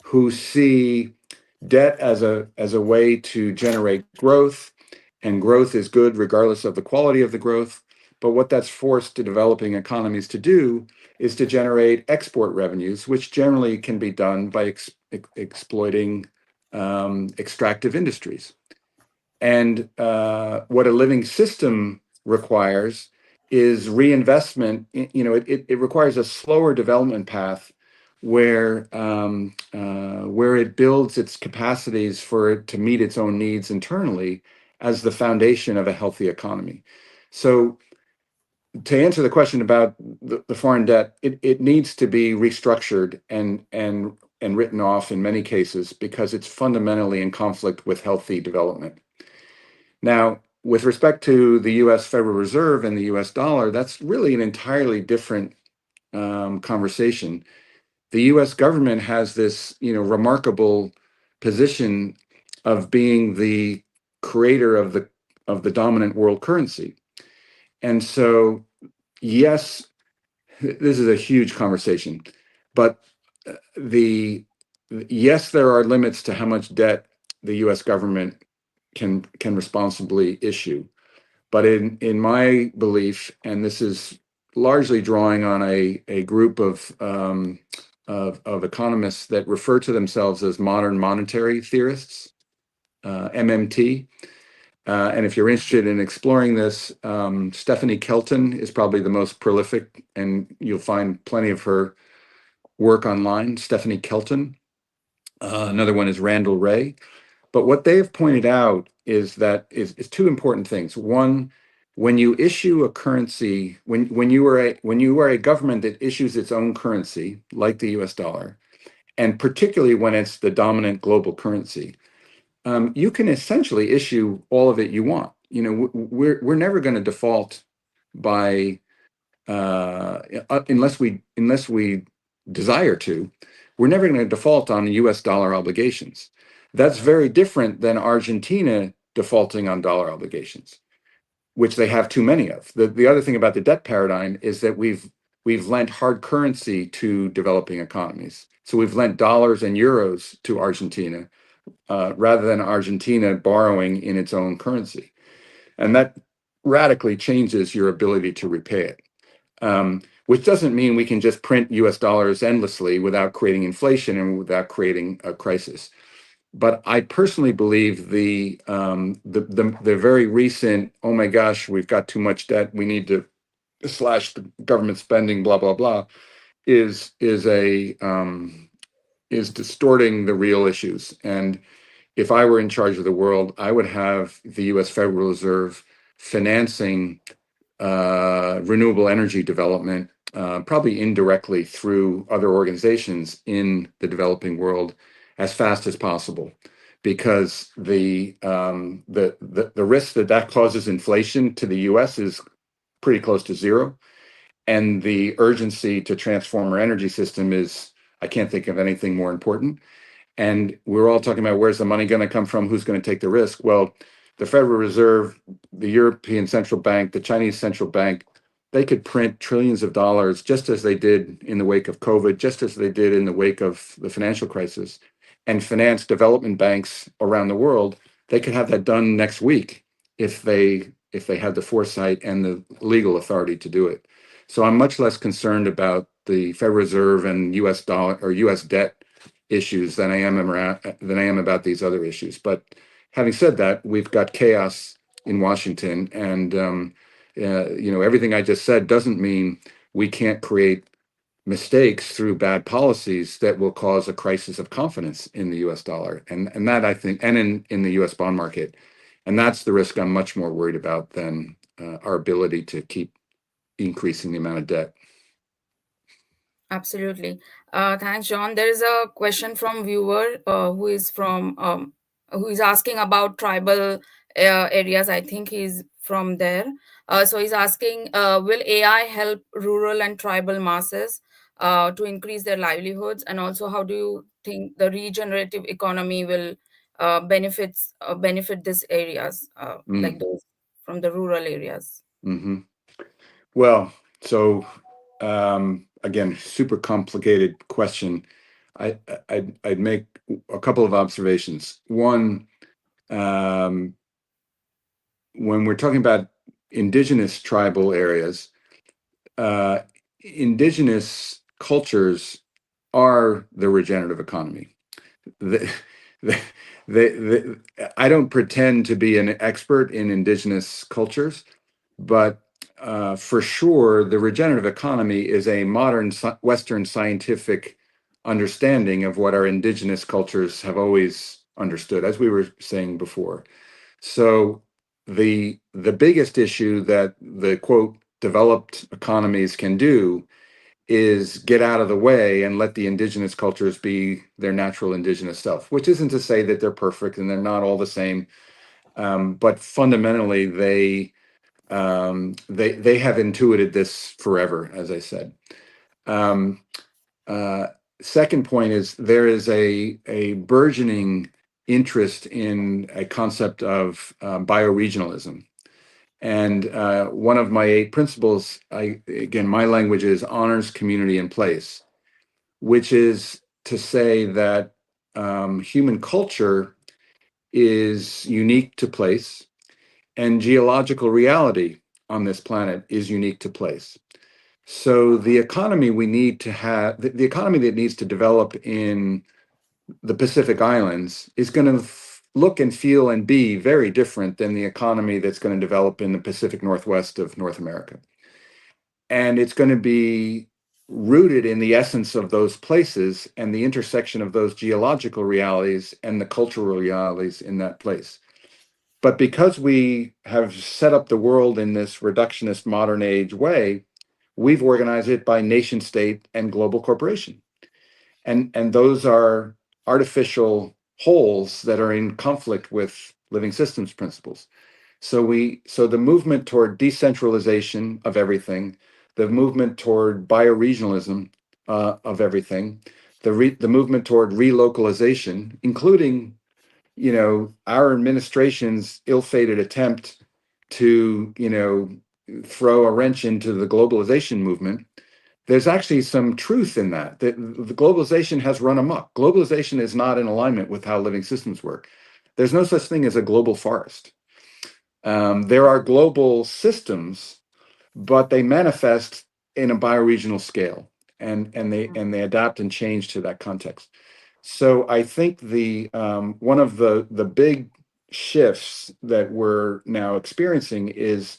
who see debt as a way to generate growth, and growth is good regardless of the quality of the growth. But what that's forced to developing economies to do is to generate export revenues, which generally can be done by exploiting extractive industries. And what a living system requires is reinvestment. It requires a slower development path where it builds its capacities for it to meet its own needs internally as the foundation of a healthy economy. So to answer the question about the foreign debt, it needs to be restructured and written off in many cases because it's fundamentally in conflict with healthy development. Now, with respect to the US Federal Reserve and the US dollar, that's really an entirely different conversation. The US government has this, remarkable position of being the creator of the dominant world currency. And so, yes, this is a huge conversation, but the yes, there are limits to how much debt the US government can responsibly issue. But in my belief, and this is largely drawing on a group of economists that refer to themselves as modern monetary theorists, MMT. And if you're interested in exploring this, Stephanie Kelton is probably the most prolific, and you'll find plenty of her work online. Stephanie Kelton. Another one is Randall Wray. But what they have pointed out is that is two important things. One, when you issue a currency, when you are a government that issues its own currency, like the US dollar, and particularly when it's the dominant global currency, you can essentially issue all of it you want. We're never going to default by unless we desire to. We're never going to default on US dollar obligations. That's very different than Argentina defaulting on dollar obligations, which they have too many of. The other thing about the debt paradigm is that we've lent hard currency to developing economies. So we've lent dollars and euros to Argentina rather than Argentina borrowing in its own currency. And that radically changes your ability to repay it. Which doesn't mean we can just print US dollars endlessly without creating inflation and without creating a crisis. But I personally believe the very recent, oh my gosh, we've got too much debt, we need to slash the government spending, blah blah blah, is distorting the real issues. And if I were in charge of the world, I would have the U.S. Federal Reserve financing renewable energy development, probably indirectly through other organizations in the developing world as fast as possible, because the risk that causes inflation to the U.S. is pretty close to zero, and the urgency to transform our energy system is, I can't think of anything more important. And we're all talking about where's the money going to come from, who's going to take the risk. Well, the Federal Reserve, the European Central Bank, the Chinese Central Bank, they could print trillions of dollars just as they did in the wake of COVID, just as they did in the wake of the financial crisis, and finance development banks around the world. They could have that done next week if they had the foresight and the legal authority to do it. So I'm much less concerned about the Federal Reserve and U.S. dollar or U.S. debt issues than I am about these other issues. But having said that, we've got chaos in Washington, and everything I just said doesn't mean we can't create mistakes through bad policies that will cause a crisis of confidence in the U.S. dollar, and that I think, and in the U.S. bond market. And that's the risk I'm much more worried about than our ability to keep increasing the amount of debt. Absolutely. Thanks, John. There is a question from viewer who is asking about tribal areas. I think he's from there. So he's asking, will AI help rural and tribal masses to increase their livelihoods? And also, how do you think the regenerative economy will benefit these areas, like those from the rural areas? Mm-hmm. Well, so again, super complicated question. I'd make a couple of observations. One, when we're talking about indigenous tribal areas, uh, indigenous cultures are the regenerative economy. The, the, I don't pretend to be an expert in indigenous cultures, but for sure, the regenerative economy is a modern Western scientific understanding of what our indigenous cultures have always understood, as we were saying before. So the biggest issue that the quote developed economies can do is get out of the way and let the indigenous cultures be their natural indigenous self, which isn't to say that they're perfect and they're not all the same, but fundamentally they have intuited this forever, as I said. Um, uh, Second point is there is a burgeoning interest in a concept of bioregionalism. And one of my 8 principles, again, my language is honors community and place, which is to say that human culture is unique to place and geological reality on this planet is unique to place. So the economy we need to have, the economy that needs to develop in the Pacific Islands is going to look and feel and be very different than the economy that's going to develop in the Pacific Northwest of North America. And it's going to be rooted in the essence of those places and the intersection of those geological realities and the cultural realities in that place. But because we have set up the world in this reductionist modern age way, we've organized it by nation state and global corporation. And those are artificial holes that are in conflict with living systems principles. So the movement toward decentralization of everything, the movement toward bioregionalism of everything, the movement toward relocalization, including our administration's ill-fated attempt to throw a wrench into the globalization movement. There's actually some truth in that the globalization has run amok. Globalization is not in alignment with how living systems work. There's no such thing as a global forest. There are global systems, but they manifest in a bioregional scale, and they adapt and change to that context. So I think the one of the big shifts that we're now experiencing is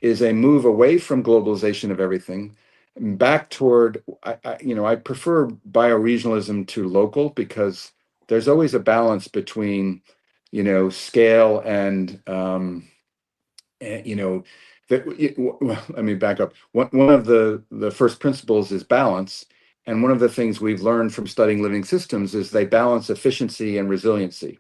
a move away from globalization of everything, back toward I prefer bioregionalism to local because there's always a balance between scale and let me back up. One of the first principles is balance. And one of the things we've learned from studying living systems is they balance efficiency and resiliency.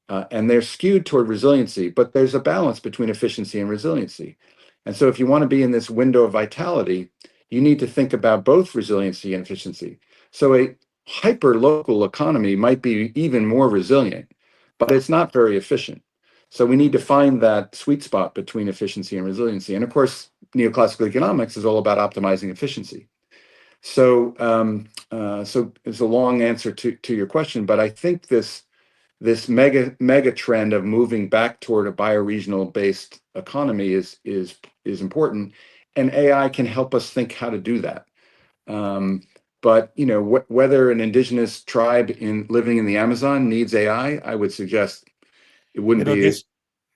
And they're skewed toward resiliency, but there's a balance between efficiency and resiliency. And so if you want to be in this window of vitality, you need to think about both resiliency and efficiency. So a hyper local economy might be even more resilient, but it's not very efficient. So we need to find that sweet spot between efficiency and resiliency. And of course, neoclassical economics is all about optimizing efficiency. So it's a long answer to your question, but I think this mega trend of moving back toward a bioregional based economy is important, and AI can help us think how to do that. But whether an indigenous tribe living in the Amazon needs AI, I would suggest it wouldn't be This,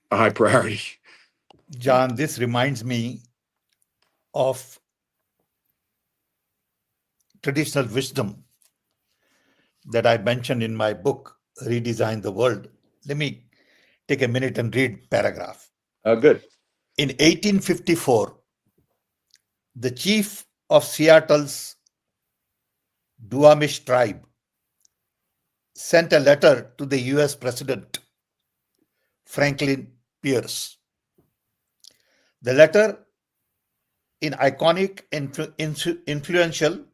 a high priority. John, this reminds me of traditional wisdom that I mentioned in my book, Redesign the World. Let me take a minute and read paragraph. Good. In 1854, the chief of Seattle's Duwamish tribe sent a letter to the US President Franklin Pierce. The letter, in iconic influential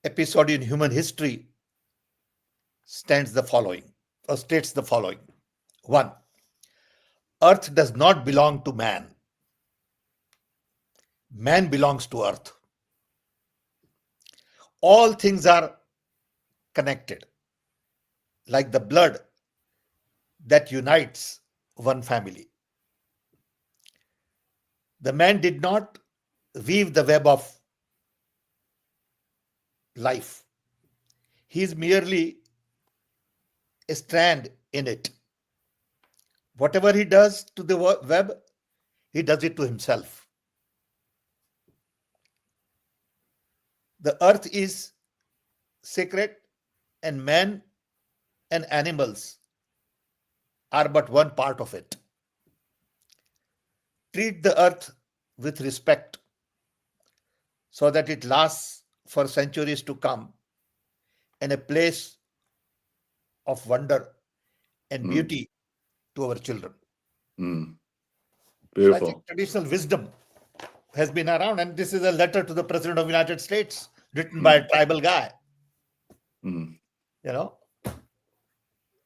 episode in human history, states the following. 1. Earth does not belong to man. Man belongs to earth. All things are connected, like the blood that unites one family. The man did not weave the web of life. He is merely a strand in it. Whatever he does to the web, he does it to himself. The earth is sacred, and man and animals are but one part of it. Treat the earth with respect so that it lasts for centuries to come, and a place of wonder and beauty to our children. So I think Beautiful. traditional wisdom has been around, and this is a letter to the President of the United States written by a tribal guy. You know,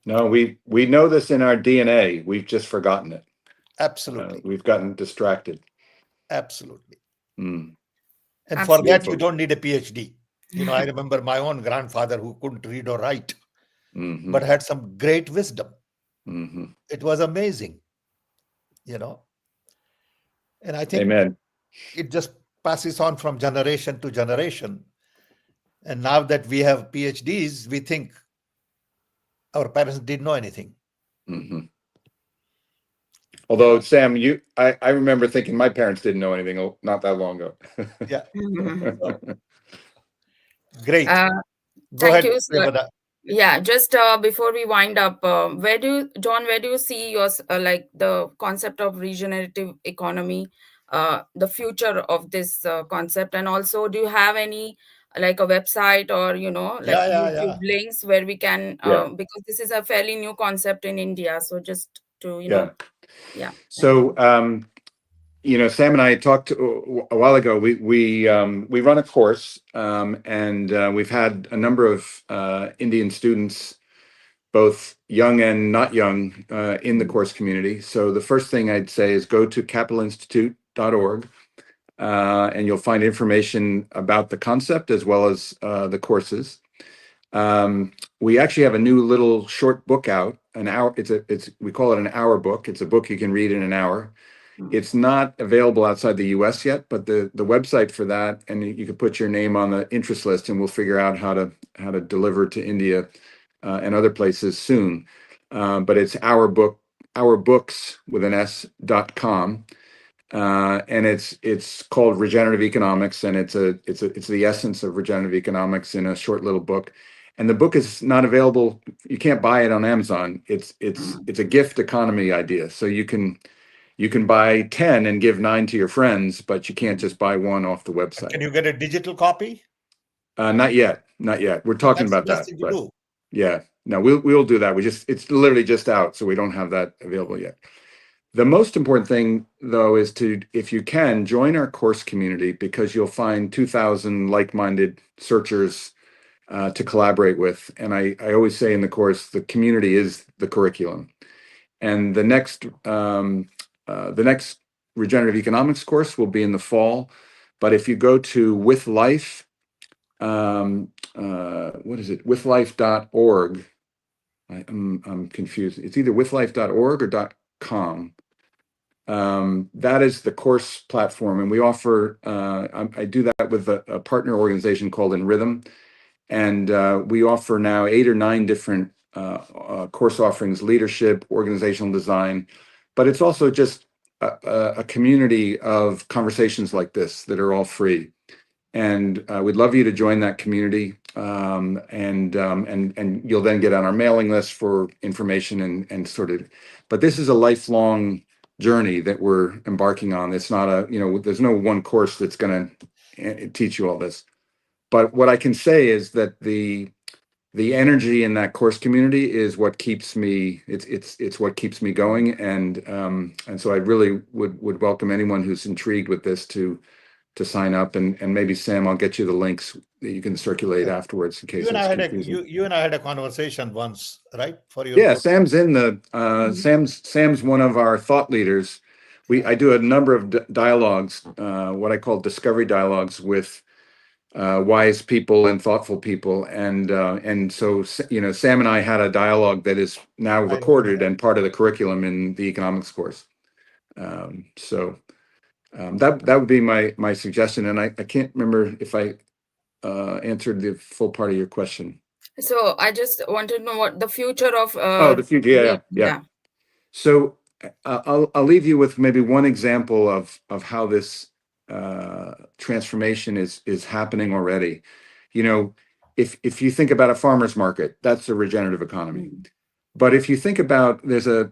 No, we know this in our DNA. We've just forgotten it. absolutely, We've gotten distracted. absolutely. Mm. And for that, Absolutely. you don't need a PhD. You know, I remember my own grandfather who couldn't read or write, Mhm. but had some great wisdom. Mhm. It was amazing, you know. And I think Amen. it just passes on from generation to generation. And now that we have PhDs, we think our parents didn't know anything. Mhm. You Although know? Sam, I remember thinking my parents didn't know anything not that long ago. Yeah. So, great. Uh, Go Thank ahead, you, sir. Priyavada. Yeah, just before we wind up, where do you see your like the concept of regenerative economy, the future of this concept, and also do you have any like a website or like Yeah, yeah, YouTube yeah. links where we can Yeah. because this is a fairly new concept in India, so just to Yeah. yeah, thank you. So Sam and I talked a while ago. We run a course, and we've had a number of Indian students, both young and not young, in the course community. So the first thing I'd say is go to capitalinstitute.org, and you'll find information about the concept as well as the courses. We actually have a new little short book out, an hour. We call it an hour book. It's a book you can read in an hour. It's not available outside the US yet, but the website for that, and you can put your name on the interest list, and we'll figure out how to deliver to India and other places soon. But it's ourbooks with an s.com. And it's called Regenerative Economics, and it's the essence of regenerative economics in a short little book. And the book is not available. You can't buy it on Amazon. It's a gift economy idea. So you can buy 10 and give 9 to your friends, but you can't just buy one off the Can website. you get a digital copy? Not yet. We're talking That's the about best that, thing to but do. yeah, no, we'll do that. It's literally just out, so we don't have that available yet. The most important thing, though, is if you can, join our course community, because you'll find 2,000 like-minded searchers to collaborate with. And I always say in the course, the community is the curriculum. And the next regenerative economics course will be in the fall. But if you go to With Life, what is it? Withlife.org. I'm confused. It's either withlife.org or .com. That is the course platform, and we offer. I do that with a partner organization called In Rhythm, and we offer now 8 or 9 different course offerings: leadership, organizational design, but it's also just a community of conversations like this that are all free. And we'd love you to join that community. And you'll then get on our mailing list for information and sort of, but this is a lifelong journey that we're embarking on. It's not there's no one course that's going to teach you all this. But what I can say is that the energy in that course community is what keeps me, it's what keeps me going. And so I really would welcome anyone who's intrigued with this to sign up, and maybe Sam, I'll get you the links that you can circulate afterwards in case it's confusing. You and I had a conversation once, right? For your Yeah, book. Sam's in the Sam's one of our thought leaders. I do a number of dialogues, what I call discovery dialogues with wise people and thoughtful people, and so Sam and I had a dialogue that is now recorded and part of the curriculum in the economics course. That would be my suggestion, and I can't remember if I answered the full part of your question. So I just wanted to know what the future of The future, yeah. So I'll leave you with maybe one example of how this transformation is happening already. If you think about a farmer's market, that's a regenerative economy. But if you think about there's a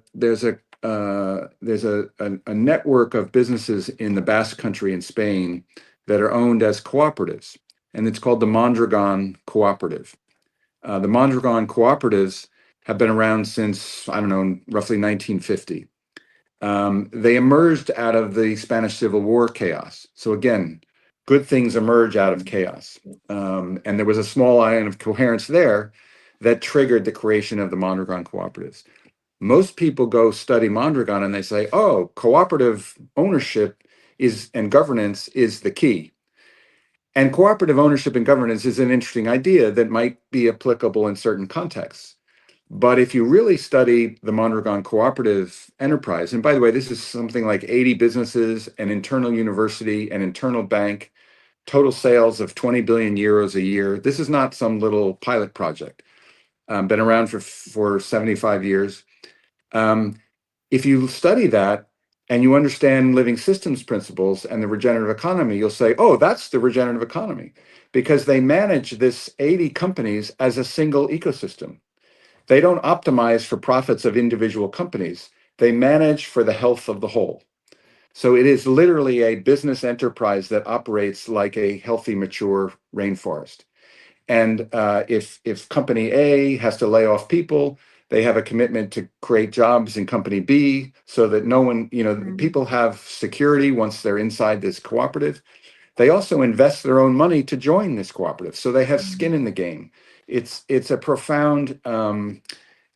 network of businesses in the Basque Country in Spain that are owned as cooperatives, and it's called the Mondragon Cooperative. The Mondragon cooperatives have been around since, I don't know, roughly 1950. They emerged out of the Spanish Civil War chaos. So again, good things emerge out of chaos. And there was a small ion of coherence there that triggered the creation of the Mondragon cooperatives. Most people go study Mondragon and they say, oh, cooperative ownership and governance is the key. And cooperative ownership and governance is an interesting idea that might be applicable in certain contexts. But if you really study the Mondragon cooperative enterprise, and by the way, this is something like 80 businesses, an internal university, an internal bank, total sales of 20 billion euros a year. This is not some little pilot project. Been around for 75 years. If you study that and you understand living systems principles and the regenerative economy, you'll say, oh, that's the regenerative economy, because they manage this 80 companies as a single ecosystem. They don't optimize for profits of individual companies. They manage for the health of the whole. So it is literally a business enterprise that operates like a healthy, mature rainforest. And if company A has to lay off people, they have a commitment to create jobs in company B so that no one, people have security once they're inside this cooperative. They also invest their own money to join this cooperative, so they have skin in the game. It's a profound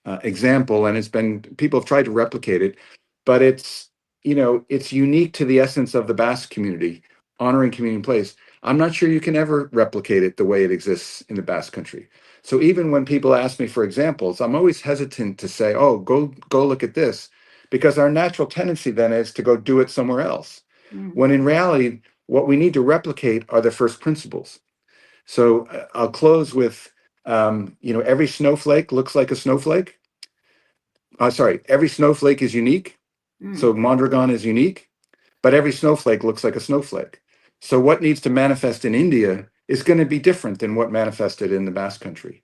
example, and people have tried to replicate it, but it's unique to the essence of the Basque community, honoring community place. I'm not sure you can ever replicate it the way it exists in the Basque Country. So even when people ask me for examples, I'm always hesitant to say, oh, go look at this, because our natural tendency then is to go do it somewhere else. When in reality, what we need to replicate are the first principles. So I'll close with, every snowflake looks like a snowflake. Every snowflake is unique. So Mondragon is unique, but every snowflake looks like a snowflake. So what needs to manifest in India is going to be different than what manifested in the Basque Country.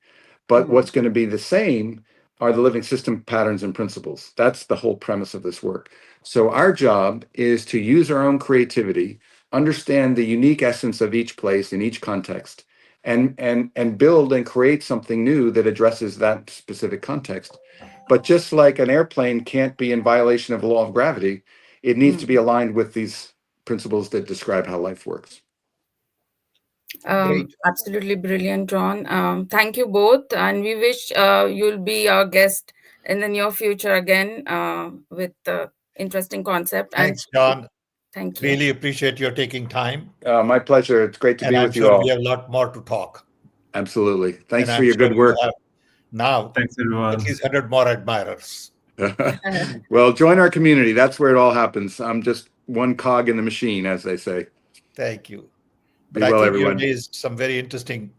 But what's going to be the same are the living system patterns and principles. That's the whole premise of this work. So our job is to use our own creativity, understand the unique essence of each place in each context, and build and create something new that addresses that specific context. But just like an airplane can't be in violation of the law of gravity, it needs to be aligned with these principles that describe how life works. Absolutely brilliant, John. Thank you both, and we wish you'll be our guest in the near future again with the interesting concept. Thanks, John. Thank you. Really appreciate your taking time. My pleasure. It's great to be with you all. I'm sure we have a lot more to talk. Absolutely. Thanks for your good work. Now, thanks everyone. At least 100 more admirers. Well, join our community. That's where it all happens. I'm just one cog in the machine, as they say. Thank you. Be well, everyone. You raised some very interesting